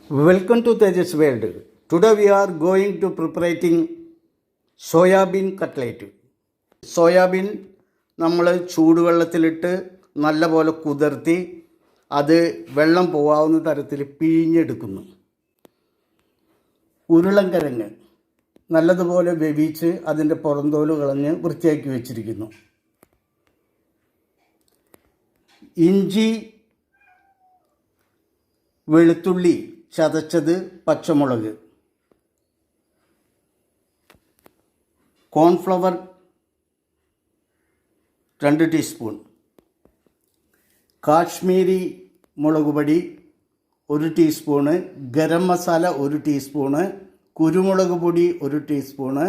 Welcome to Tejas World. Today we are going to preparing soyabean cutlet. Soyabean നമ്മൾ ചൂടുവെള്ളത്തിലിട്ട് നല്ലപോലെ കുതിർത്തി അത് വെള്ളം പോകാവുന്ന തരത്തിൽ പിഴിഞ്ഞെടുക്കുന്നു. ഉരുളൻകിഴങ്ങ് നല്ലതുപോലെ വേവിച്ച് അതിൻ്റെ പുറന്തോല് കളഞ്ഞ് വൃത്തിയാക്കി വെച്ചിരിക്കുന്നു. ഇഞ്ചി, വെളുത്തുള്ളി ചതച്ചത്, പച്ചമുളക്, കോൺഫ്ലവർ 2 ടീസ്പൂൺ, കാശ്മീരി മുളക് പൊടി 1 ടീസ്പൂണ്, ഗരം മസാല 1 ടീസ്പൂണ്, കുരുമുളക് പൊടി 1 ടീസ്പൂണ്,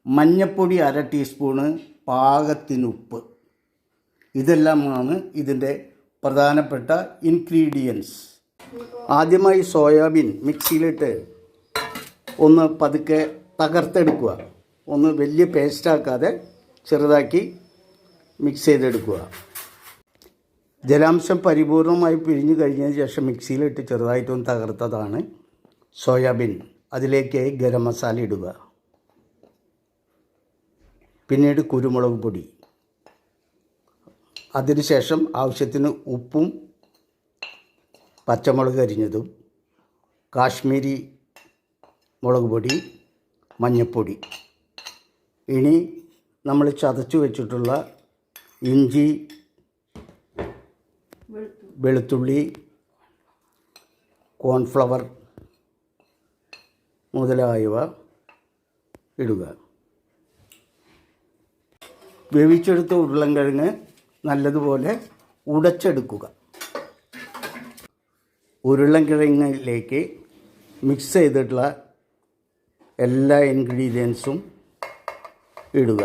മഞ്ഞൾപ്പൊടി 1/2 ടീസ്പൂണ്, പാകത്തിന് ഉപ്പ്. ഇതെല്ലാമാണ് ഇതിൻ്റെ പ്രധാനപ്പെട്ട ഇൻഗ്രീഡിയൻസ്. ആദ്യമായി സോയാബീൻ മിക്സിയിലിട്ട് ഒന്ന് പതുക്കെ തകർത്തെടുക്കുക. ഒന്ന് വലിയ പേസ്റ്റാക്കാതെ ചെറുതാക്കി മിക്സ് ചെയ്തെടുക്കുക. ജലാംശം പരിപൂർണമായി പിഴിഞ്ഞു കഴിഞ്ഞതിന് ശേഷം മിക്സിയിലിട്ട് ചെറുതായിട്ടൊന്ന് തകർത്തതാണ് സോയാബീൻ. അതിലേക്ക് ഗരം മസാല ഇടുക. പിന്നീട് കുരുമുളക് പൊടി, അതിനുശേഷം ആവശ്യത്തിന് ഉപ്പും പച്ചമുളക് അരിഞ്ഞതും, കാശ്മീരി മുളക് പൊടി, മഞ്ഞൾപ്പൊടി. ഇനി നമ്മൾ ചതച്ചു വെച്ചിട്ടുള്ള ഇഞ്ചി, വെളുത്തുള്ളി, കോൺഫ്ലവർ മുതലായവ ഇടുക. വേവിച്ചെടുത്ത ഉരുളൻകിഴങ്ങ് നല്ലതുപോലെ ഉടച്ചെടുക്കുക. ഉരുളൻകിഴങ്ങിലേക്ക് മിക്സ് ചെയ്തിട്ടുള്ള എല്ലാ ഇൻഗ്രീഡിയൻസും ഇടുക.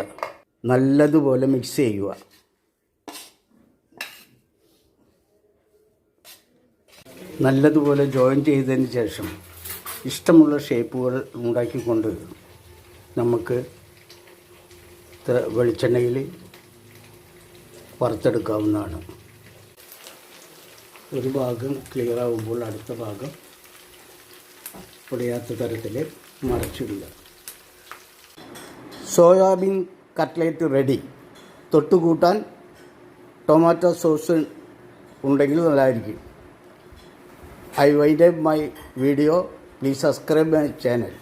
നല്ലതുപോലെ മിക്സ് ചെയ്യുക. നല്ലതുപോലെ ജോയിൻ ചെയ്തതിന് ശേഷം ഇഷ്ടമുള്ള ഷേപ്പുകൾ ഉണ്ടാക്കിക്കൊണ്ട് നമുക്ക് വെളിച്ചെണ്ണയിൽ വറുത്തെടുക്കാവുന്നതാണ്. ഒരു ഭാഗം ക്ലിയർ ആകുമ്പോൾ അടുത്ത ഭാഗം പൊടിയാത്ത തരത്തിൽ മറച്ചിടുക. Soybean cutlet ready. തൊട്ടുകൂട്ടാൻ ടൊമാറ്റോ സോസ് ഉണ്ടെങ്കിൽ നല്ലതായിരിക്കും. I wind up my video. Please subscribe my channel.